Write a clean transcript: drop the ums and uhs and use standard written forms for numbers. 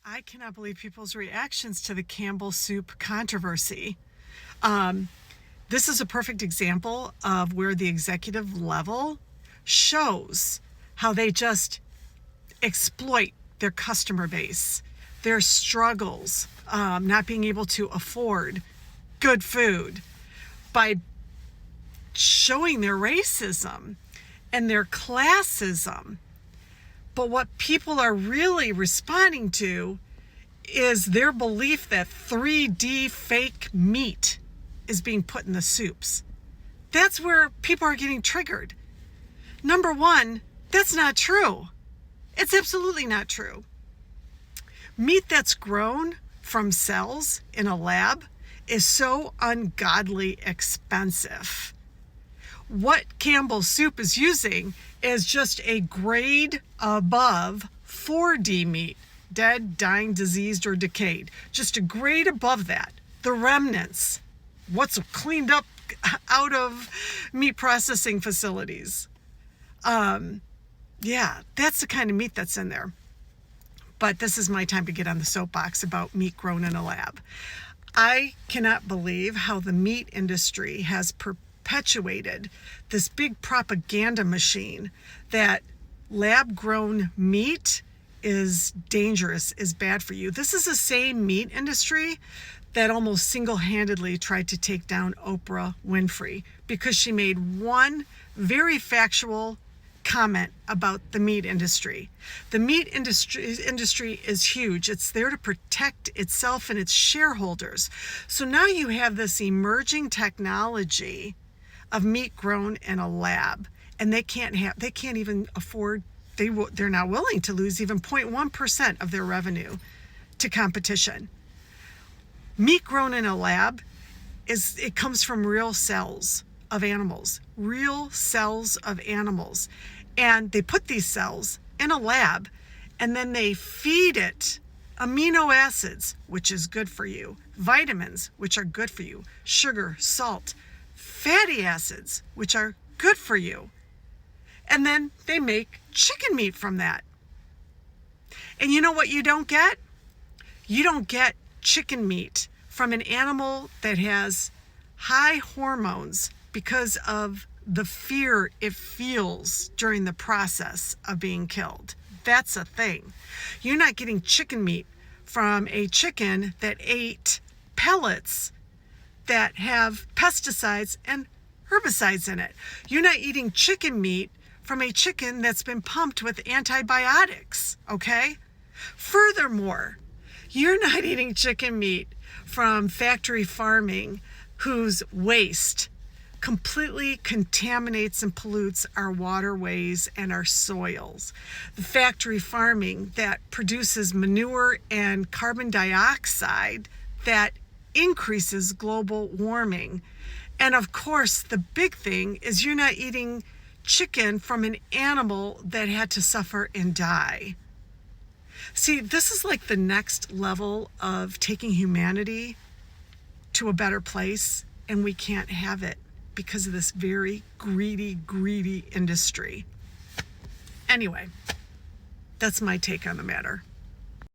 I cannot believe people's reactions to the Campbell Soup controversy. This is a perfect example of where the executive level shows how they just exploit their customer base, their struggles, not being able to afford good food by showing their racism and their classism. But what people are really responding to is their belief that 3D fake meat is being put in the soups. That's where people are getting triggered. Number one, that's not true. It's absolutely not true. Meat that's grown from cells in a lab is so ungodly expensive. What Campbell Soup is using is just a grade above 4D meat, dead, dying, diseased, or decayed. Just a grade above that. The remnants, what's cleaned up out of meat processing facilities. Yeah, that's the kind of meat that's in there. But this is my time to get on the soapbox about meat grown in a lab. I cannot believe how the meat industry has perpetuated this big propaganda machine that lab-grown meat is dangerous, is bad for you. This is the same meat industry that almost single-handedly tried to take down Oprah Winfrey because she made one very factual comment about the meat industry. The meat industry is huge. It's there to protect itself and its shareholders. So now you have this emerging technology of meat grown in a lab, and they can't even afford, they're not willing to lose even 0.1% of their revenue to competition. Meat grown in a lab it comes from real cells of animals, and they put these cells in a lab, and then they feed it amino acids, which is good for you, vitamins, which are good for you, sugar, salt, fatty acids, which are good for you. And then they make chicken meat from that. And you know what you don't get? You don't get chicken meat from an animal that has high hormones because of the fear it feels during the process of being killed. That's a thing. You're not getting chicken meat from a chicken that ate pellets that have pesticides and herbicides in it. You're not eating chicken meat from a chicken that's been pumped with antibiotics, okay? Furthermore, you're not eating chicken meat from factory farming whose waste completely contaminates and pollutes our waterways and our soils. The factory farming that produces manure and carbon dioxide that increases global warming. And of course, the big thing is you're not eating chicken from an animal that had to suffer and die. See, this is like the next level of taking humanity to a better place, and we can't have it because of this very greedy industry. Anyway, that's my take on the matter.